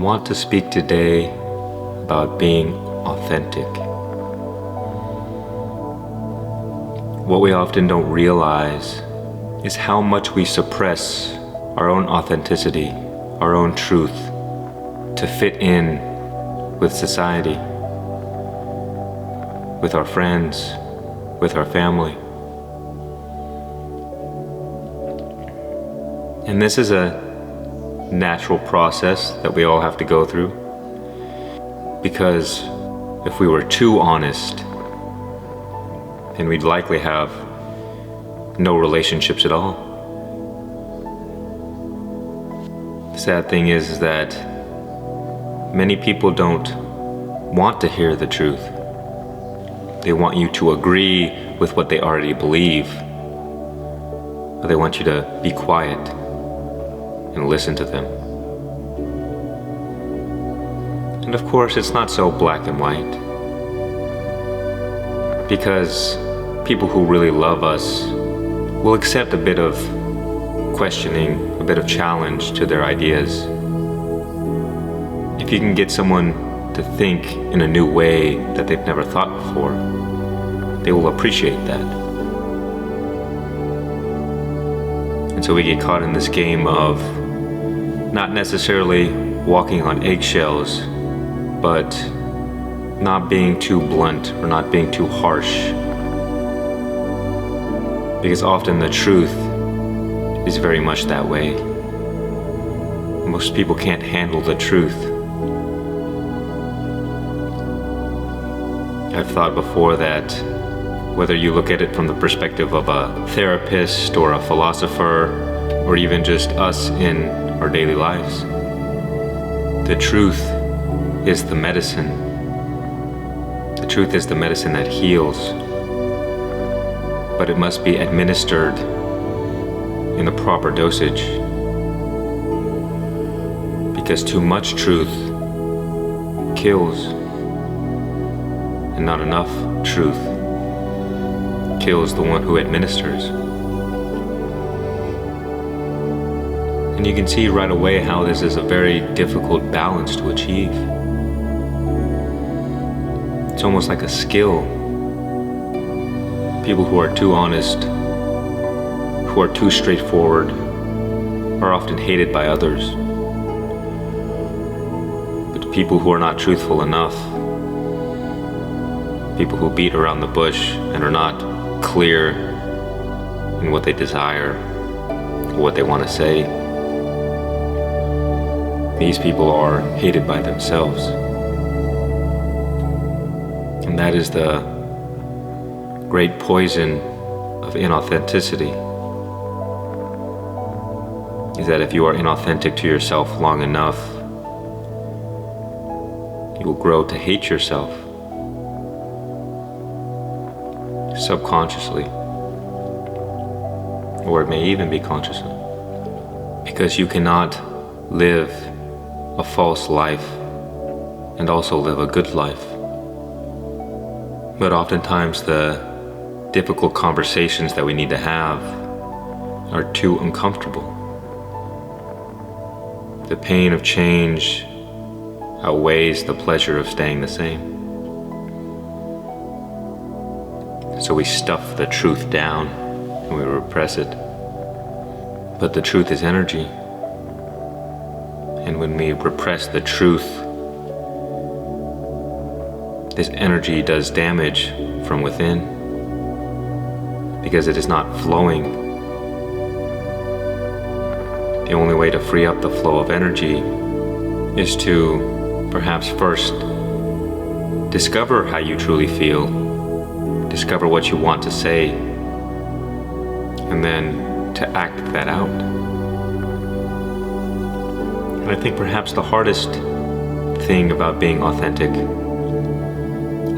want to speak today about being authentic. What we often don't realize is how much we suppress our own authenticity, our own truth, to fit in with society, with our friends, with our family. And this is a natural process that we all have to go through, because if we were too honest, then we'd likely have no relationships at all. The sad thing is that many people don't want to hear the truth. They want you to agree with what they already believe, or they want you to be quiet and listen to them. And of course, it's not so black and white, because people who really love us will accept a bit of questioning, a bit of challenge to their ideas. If you can get someone to think in a new way that they've never thought before, they will appreciate that. And so we get caught in this game of not necessarily walking on eggshells, but not being too blunt or not being too harsh. Because often the truth is very much that way. Most people can't handle the truth. I've thought before that whether you look at it from the perspective of a therapist or a philosopher, or even just us in our daily lives, the truth is the medicine. The truth is the medicine that heals, but it must be administered in the proper dosage, because too much truth kills, and not enough truth kills the one who administers. And you can see right away how this is a very difficult balance to achieve. It's almost like a skill. People who are too honest, who are too straightforward, are often hated by others. But people who are not truthful enough, people who beat around the bush and are not clear in what they desire, or what they want to say, these people are hated by themselves. And that is the great poison of inauthenticity, is that if you are inauthentic to yourself long enough, you will grow to hate yourself, subconsciously, or it may even be consciously, because you cannot live a false life and also live a good life. But oftentimes the difficult conversations that we need to have are too uncomfortable. The pain of change outweighs the pleasure of staying the same. So we stuff the truth down and we repress it. But the truth is energy. And when we repress the truth, this energy does damage from within, because it is not flowing. The only way to free up the flow of energy is to perhaps first discover how you truly feel, discover what you want to say, and then to act that out. And I think perhaps the hardest thing about being authentic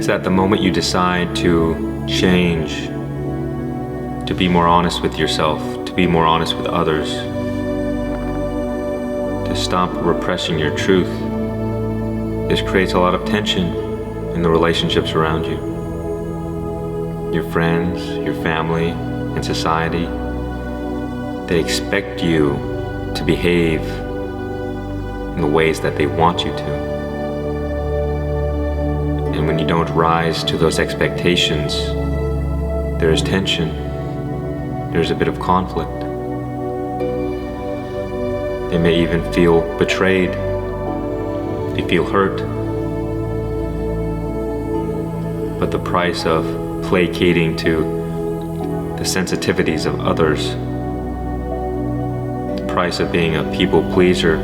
is that the moment you decide to change, to be more honest with yourself, to be more honest with others, to stop repressing your truth, this creates a lot of tension in the relationships around you. Your friends, your family, and society, they expect you to behave in the ways that they want you to. And when you don't rise to those expectations, there is tension, there's a bit of conflict. They may even feel betrayed, they feel hurt. But the price of placating to the sensitivities of others, the price of being a people pleaser,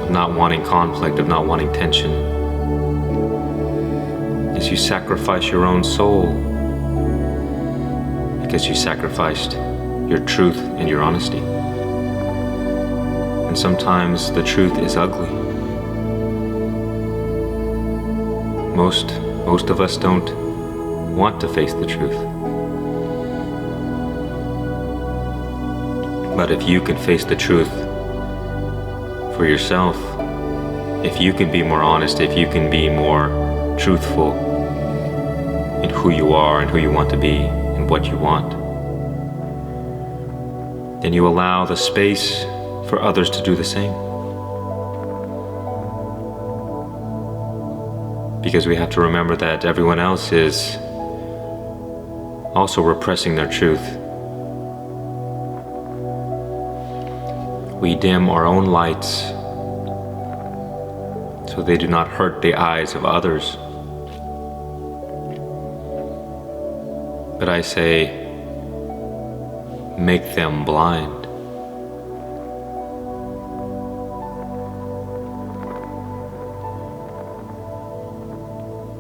of not wanting conflict, of not wanting tension, is you sacrifice your own soul because you sacrificed your truth and your honesty. And sometimes the truth is ugly. Most of us don't want to face the truth. But if you can face the truth for yourself, if you can be more honest, if you can be more truthful in who you are and who you want to be and what you want, then you allow the space for others to do the same. Because we have to remember that everyone else is also repressing their truth. We dim our own lights so they do not hurt the eyes of others. But I say, make them blind.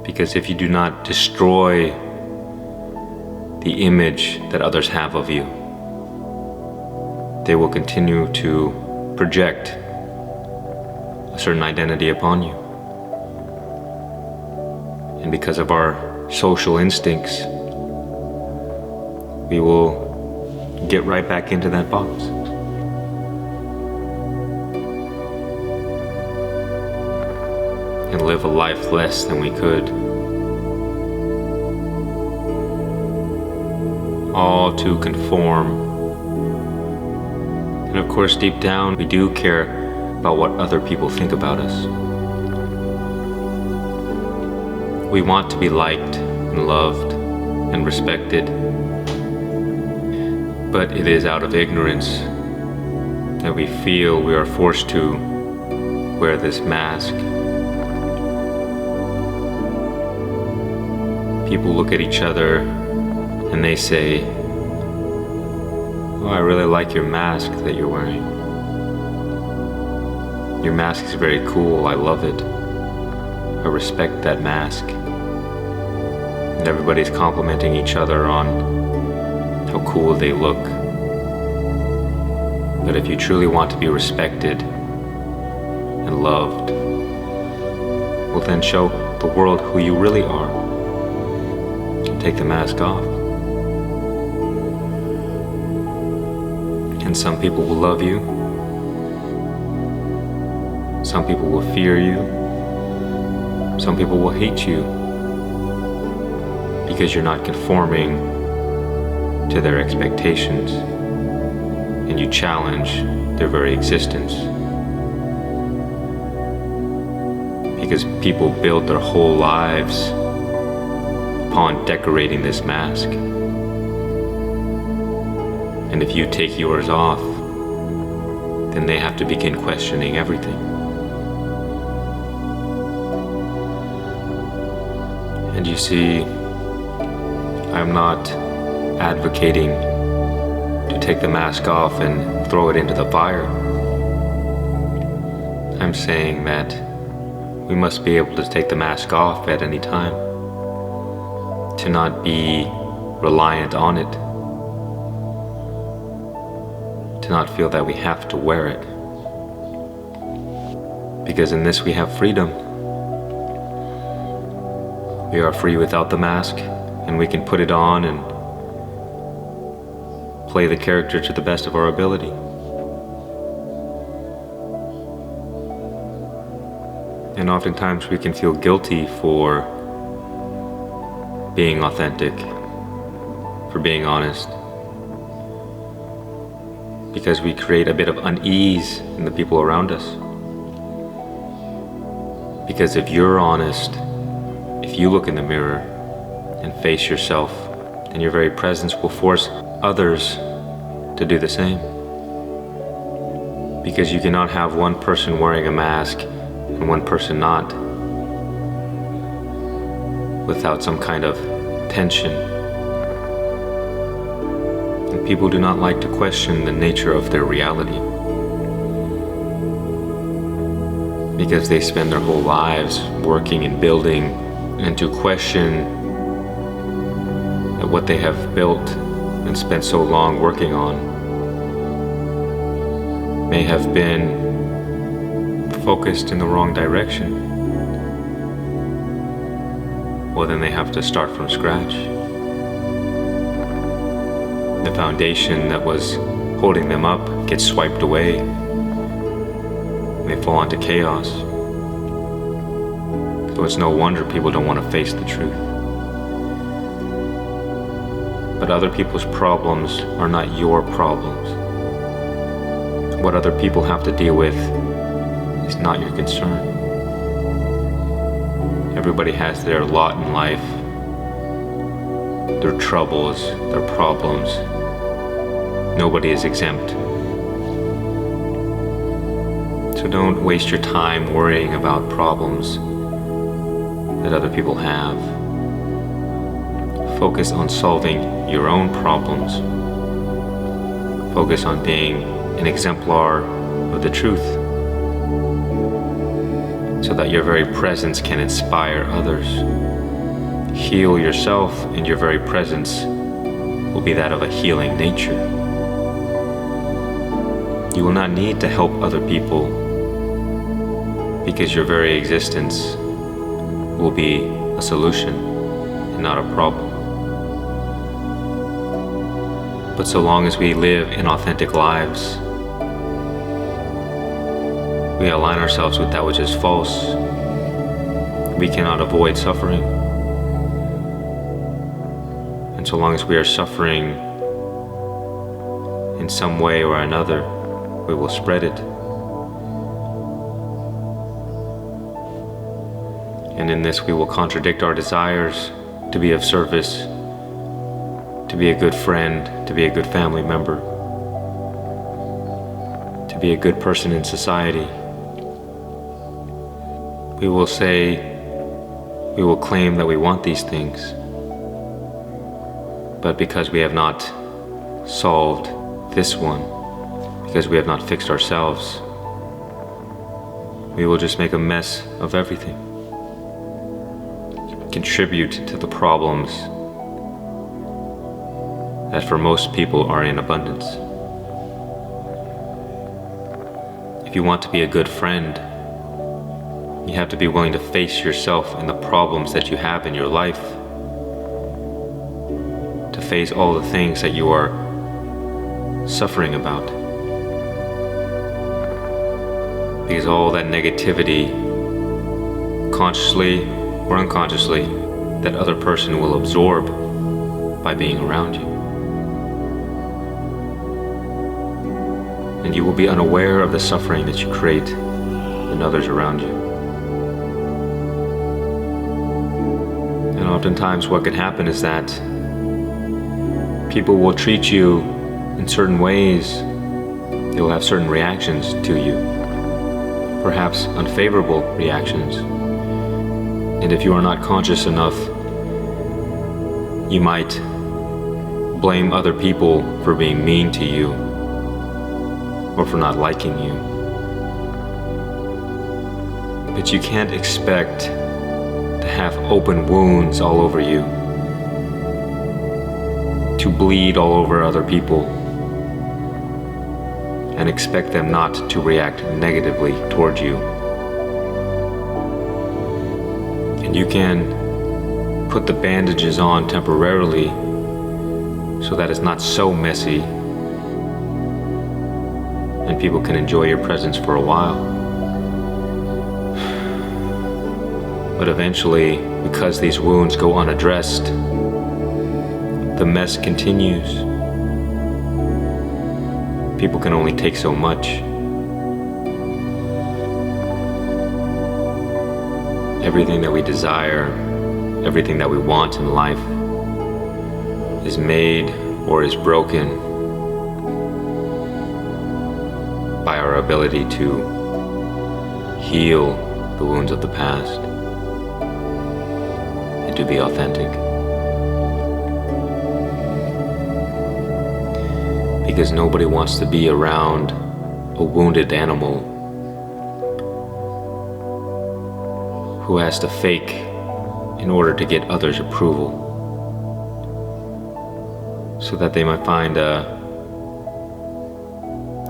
Because if you do not destroy the image that others have of you, they will continue to project a certain identity upon you. And because of our social instincts, we will get right back into that box. And live a life less than we could. All to conform. And of course, deep down, we do care about what other people think about us. We want to be liked and loved and respected. But it is out of ignorance that we feel we are forced to wear this mask. People look at each other and they say, "Oh, I really like your mask that you're wearing. Your mask is very cool, I love it. I respect that mask." And everybody's complimenting each other on how cool they look. But if you truly want to be respected and loved, well then show the world who you really are. Take the mask off. And some people will love you. Some people will fear you. Some people will hate you because you're not conforming to their expectations and you challenge their very existence. Because people build their whole lives upon decorating this mask. And if you take yours off, then they have to begin questioning everything. And you see, I'm not advocating to take the mask off and throw it into the fire. I'm saying that we must be able to take the mask off at any time, to not be reliant on it, to not feel that we have to wear it. Because in this we have freedom. We are free without the mask, and we can put it on and play the character to the best of our ability. And oftentimes we can feel guilty for being authentic, for being honest, because we create a bit of unease in the people around us. Because if you're honest, if you look in the mirror and face yourself, then your very presence will force others to do the same. Because you cannot have one person wearing a mask and one person not, without some kind of tension. And people do not like to question the nature of their reality, because they spend their whole lives working and building, and to question that what they have built and spent so long working on may have been focused in the wrong direction. Well, then they have to start from scratch. The foundation that was holding them up gets swiped away, and they fall into chaos. So it's no wonder people don't want to face the truth. But other people's problems are not your problems. What other people have to deal with is not your concern. Everybody has their lot in life, their troubles, their problems. Nobody is exempt. So don't waste your time worrying about problems that other people have. Focus on solving your own problems. Focus on being an exemplar of the truth, so that your very presence can inspire others. Heal yourself, and your very presence will be that of a healing nature. You will not need to help other people, because your very existence will be a solution and not a problem. But so long as we live in authentic lives, we align ourselves with that which is false, we cannot avoid suffering. And so long as we are suffering in some way or another, we will spread it. And in this we will contradict our desires to be of service, to be a good friend, to be a good family member, to be a good person in society. We will say, we will claim that we want these things, but because we have not solved this one, because we have not fixed ourselves, we will just make a mess of everything, contribute to the problems that for most people are in abundance. If you want to be a good friend, you have to be willing to face yourself and the problems that you have in your life, to face all the things that you are suffering about. Because all that negativity, consciously or unconsciously, that other person will absorb by being around you. And you will be unaware of the suffering that you create in others around you. And oftentimes what can happen is that people will treat you in certain ways. They will have certain reactions to you, perhaps unfavorable reactions. And if you are not conscious enough, you might blame other people for being mean to you or for not liking you. But you can't expect to have open wounds all over you, to bleed all over other people, and expect them not to react negatively toward you. And you can put the bandages on temporarily so that it's not so messy and people can enjoy your presence for a while. But eventually, because these wounds go unaddressed, the mess continues. People can only take so much. Everything that we desire, everything that we want in life is made or is broken by our ability to heal the wounds of the past and to be authentic. Because nobody wants to be around a wounded animal who has to fake in order to get others' approval, so that they might find a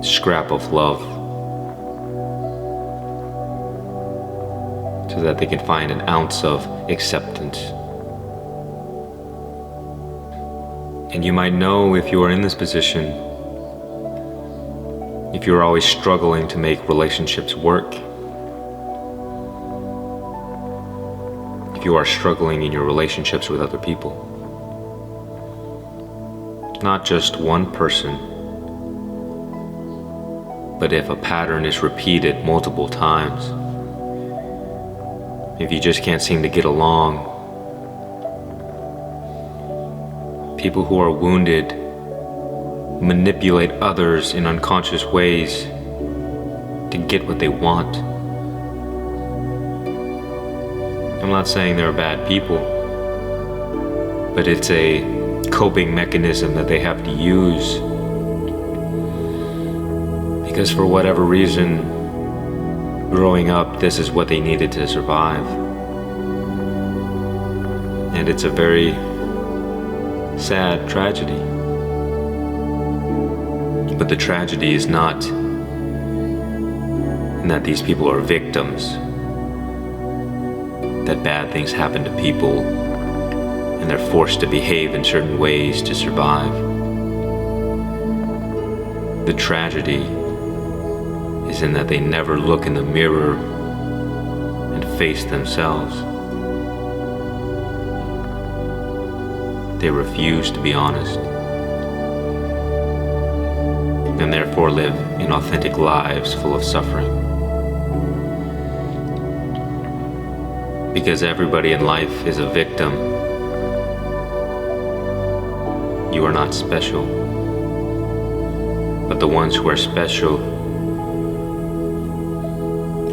scrap of love, so that they can find an ounce of acceptance. And you might know, if you are in this position, if you're always struggling to make relationships work, if you are struggling in your relationships with other people, not just one person, but if a pattern is repeated multiple times, if you just can't seem to get along, people who are wounded manipulate others in unconscious ways to get what they want. I'm not saying they're bad people, but it's a coping mechanism that they have to use, because for whatever reason, growing up, this is what they needed to survive. And it's a very sad tragedy. But the tragedy is not in that these people are victims, that bad things happen to people and they're forced to behave in certain ways to survive. The tragedy is in that they never look in the mirror and face themselves. They refuse to be honest, and therefore live inauthentic lives full of suffering. Because everybody in life is a victim. You are not special, but the ones who are special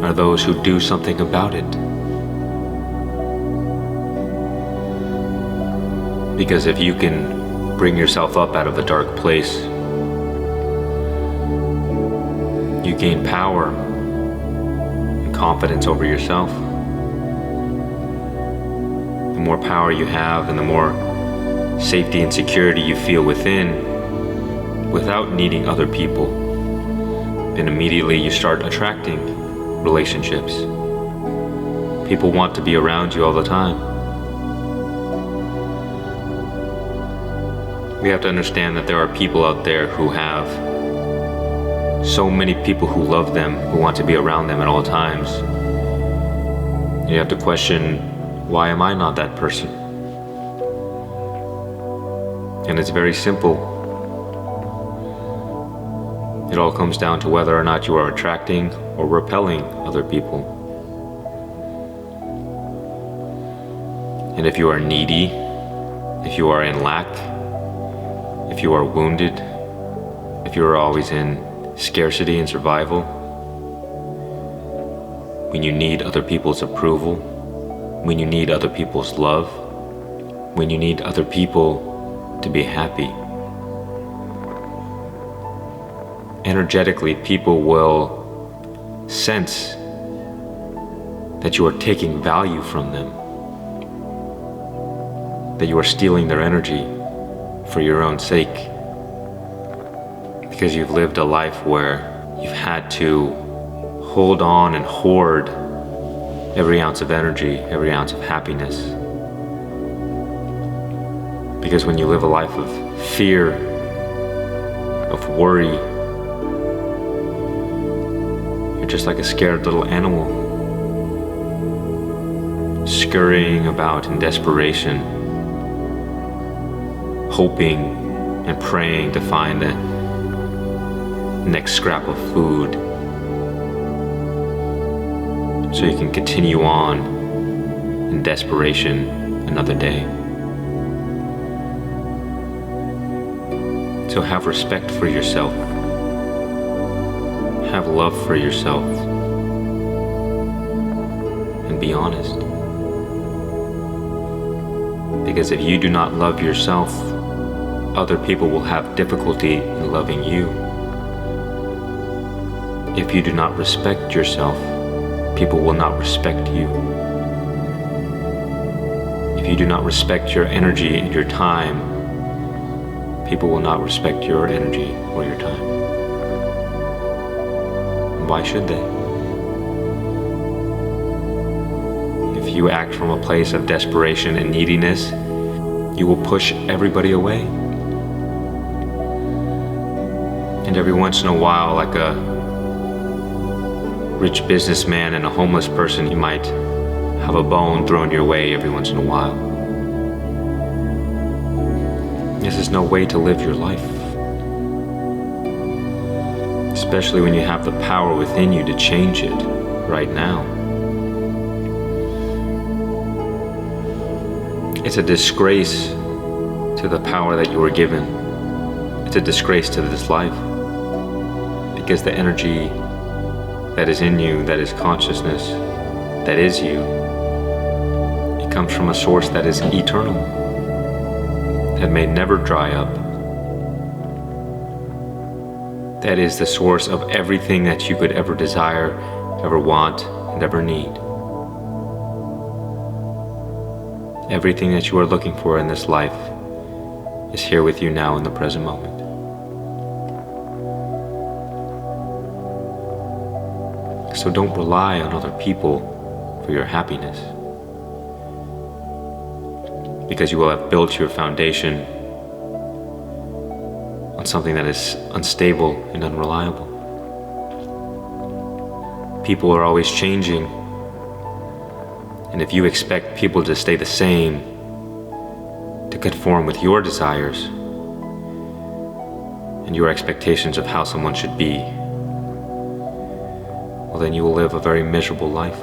are those who do something about it. Because if you can bring yourself up out of a dark place, you gain power and confidence over yourself. The more power you have and the more safety and security you feel within, without needing other people, then immediately you start attracting relationships. People want to be around you all the time. We have to understand that there are people out there who have so many people who love them, who want to be around them at all times. You have to question, why am I not that person? And it's very simple. It all comes down to whether or not you are attracting or repelling other people. And if you are needy, if you are in lack, if you are wounded, if you are always in scarcity and survival, when you need other people's approval, when you need other people's love, when you need other people to be happy, energetically people will sense that you are taking value from them, that you are stealing their energy for your own sake, because you've lived a life where you've had to hold on and hoard every ounce of energy, every ounce of happiness. Because when you live a life of fear, of worry, you're just like a scared little animal, scurrying about in desperation, hoping and praying to find next scrap of food, so you can continue on in desperation another day. So have respect for yourself. Have love for yourself. And be honest. Because if you do not love yourself, other people will have difficulty in loving you. If you do not respect yourself, people will not respect you. If you do not respect your energy and your time, people will not respect your energy or your time. And why should they? If you act from a place of desperation and neediness, you will push everybody away. And every once in a while, like a rich businessman and a homeless person, you might have a bone thrown your way every once in a while. This is no way to live your life. Especially when you have the power within you to change it right now. It's a disgrace to the power that you were given. It's a disgrace to this life. Because the energy that is in you, that is consciousness, that is you, it comes from a source that is eternal, that may never dry up. That is the source of everything that you could ever desire, ever want, and ever need. Everything that you are looking for in this life is here with you now in the present moment. So don't rely on other people for your happiness, because you will have built your foundation on something that is unstable and unreliable. People are always changing, and if you expect people to stay the same, to conform with your desires and your expectations of how someone should be, well, then you will live a very miserable life.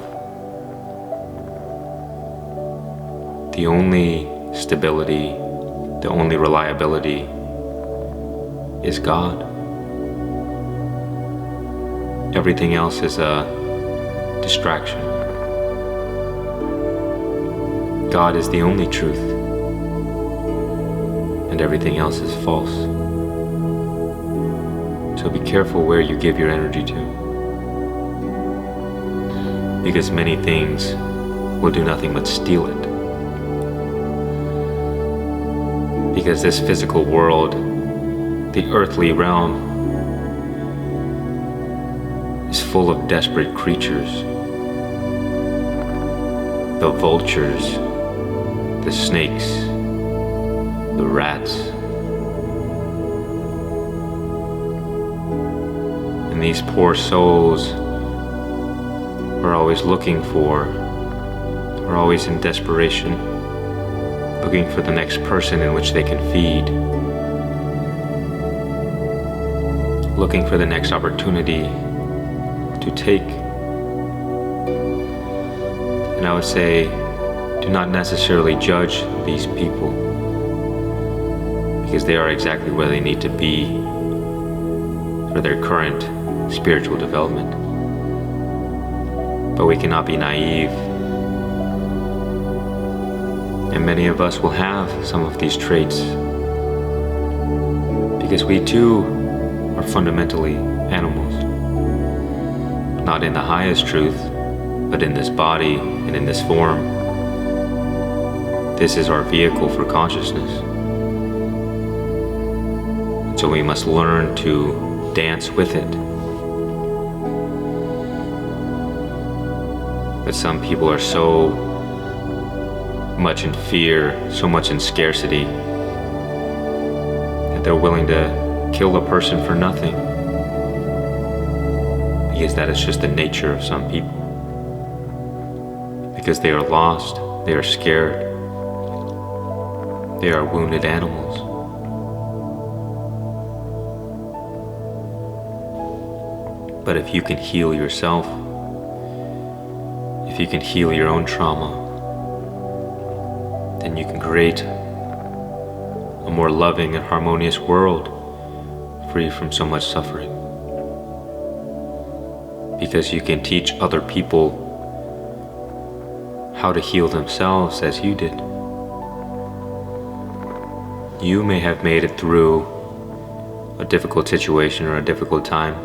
The only stability, the only reliability is God. Everything else is a distraction. God is the only truth, and everything else is false. So be careful where you give your energy to, because many things will do nothing but steal it. Because this physical world, the earthly realm, is full of desperate creatures. The vultures, the snakes, the rats. And these poor souls are always are always in desperation, looking for the next person in which they can feed, looking for the next opportunity to take. And I would say, do not necessarily judge these people, because they are exactly where they need to be for their current spiritual development. But we cannot be naive, and many of us will have some of these traits, because we too are fundamentally animals, not in the highest truth, but in this body and in this form. This is our vehicle for consciousness. So we must learn to dance with it. But some people are so much in fear, so much in scarcity, that they're willing to kill a person for nothing, because that is just the nature of some people. Because they are lost, they are scared, they are wounded animals. But if you can heal yourself, if you can heal your own trauma, then you can create a more loving and harmonious world, free from so much suffering. Because you can teach other people how to heal themselves as you did. You may have made it through a difficult situation or a difficult time,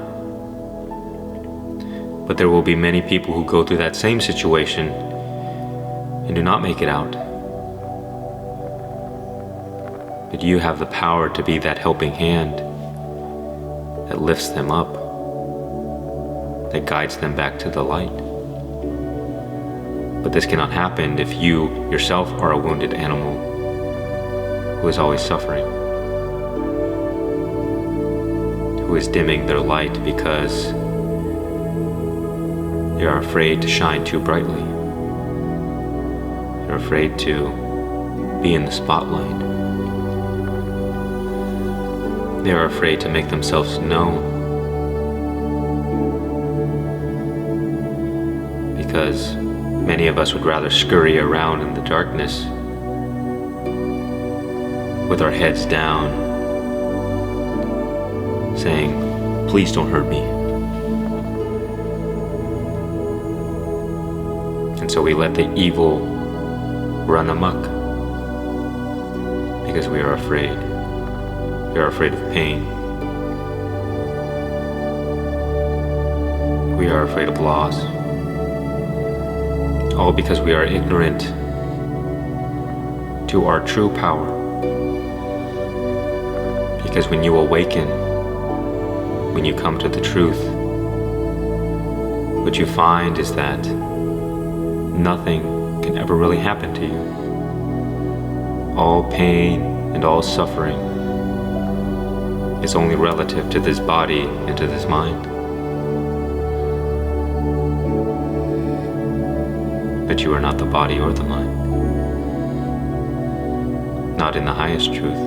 but there will be many people who go through that same situation and do not make it out. But you have the power to be that helping hand that lifts them up, that guides them back to the light. But this cannot happen if you yourself are a wounded animal who is always suffering, who is dimming their light because they are afraid to shine too brightly. They're afraid to be in the spotlight. They are afraid to make themselves known because many of us would rather scurry around in the darkness with our heads down, saying, "Please don't hurt me." And so we let the evil run amok because we are afraid. We are afraid of pain. We are afraid of loss. All because we are ignorant to our true power. Because when you awaken, when you come to the truth, what you find is that nothing can ever really happen to you. All pain and all suffering is only relative to this body and to this mind. But you are not the body or the mind. Not in the highest truth.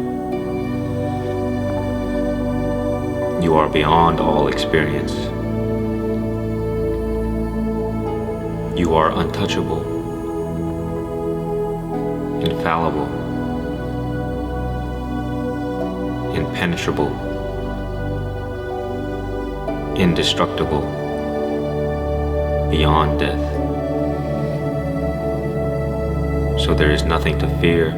You are beyond all experience. You are untouchable, infallible, impenetrable, indestructible, beyond death. So there is nothing to fear.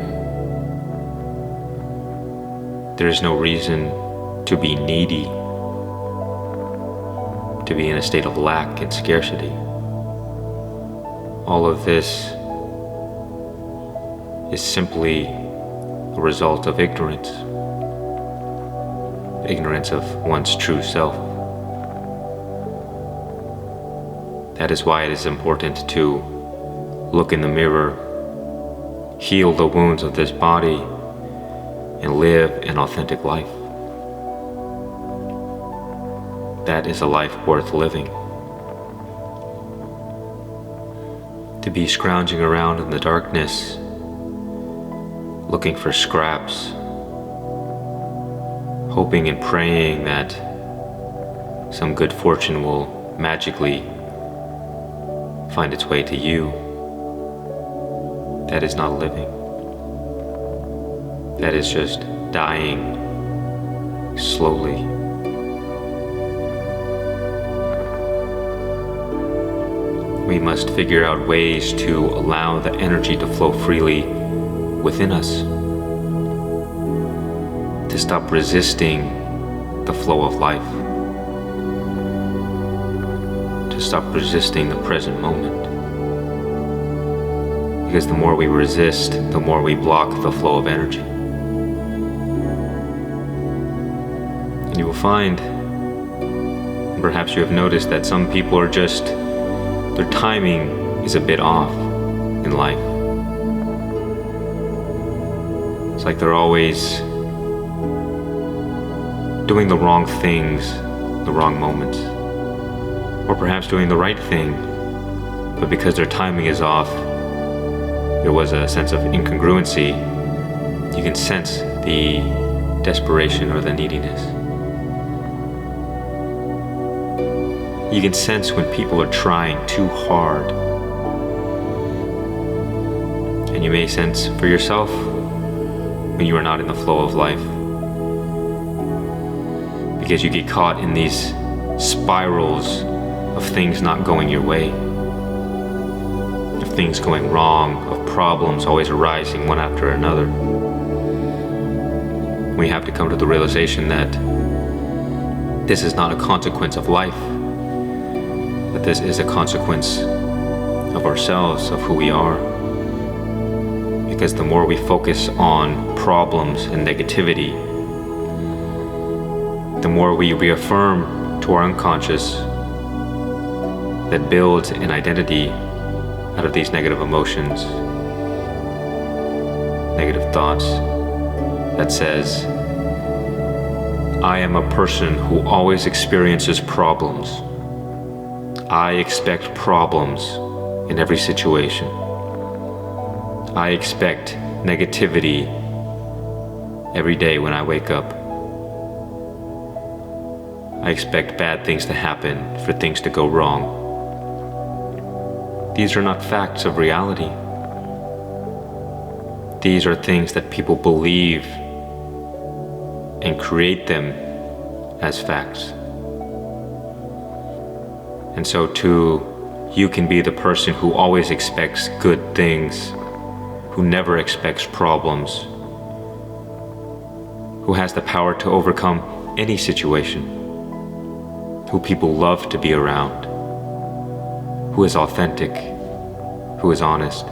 There is no reason to be needy, to be in a state of lack and scarcity. All of this is simply a result of ignorance. Ignorance of one's true self. That is why it is important to look in the mirror, heal the wounds of this body, and live an authentic life. That is a life worth living. To be scrounging around in the darkness, looking for scraps, hoping and praying that some good fortune will magically find its way to you, that is not living. That is just dying slowly. We must figure out ways to allow the energy to flow freely within us, to stop resisting the flow of life, to stop resisting the present moment. Because the more we resist, the more we block the flow of energy. And you will find, perhaps you have noticed, that some people are just, their timing is a bit off in life. It's like they're always doing the wrong things, the wrong moments. Or perhaps doing the right thing, but because their timing is off, there was a sense of incongruency. You can sense the desperation or the neediness. You can sense when people are trying too hard. And you may sense for yourself when you are not in the flow of life. Because you get caught in these spirals of things not going your way, of things going wrong, of problems always arising one after another. We have to come to the realization that this is not a consequence of life, but this is a consequence of ourselves, of who we are. Because the more we focus on problems and negativity, the more we reaffirm to our unconscious that builds an identity out of these negative emotions, negative thoughts, that says, I am a person who always experiences problems. I expect problems in every situation. I expect negativity every day when I wake up. I expect bad things to happen, for things to go wrong. These are not facts of reality. These are things that people believe and create them as facts. And so too, you can be the person who always expects good things, who never expects problems, who has the power to overcome any situation, who people love to be around, who is authentic, who is honest,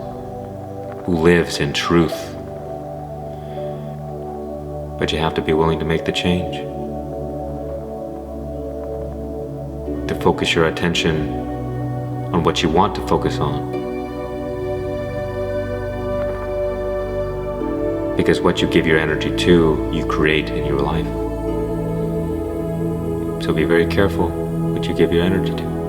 who lives in truth. But you have to be willing to make the change, to focus your attention on what you want to focus on. Because what you give your energy to, you create in your life. So be very careful what you give your energy to.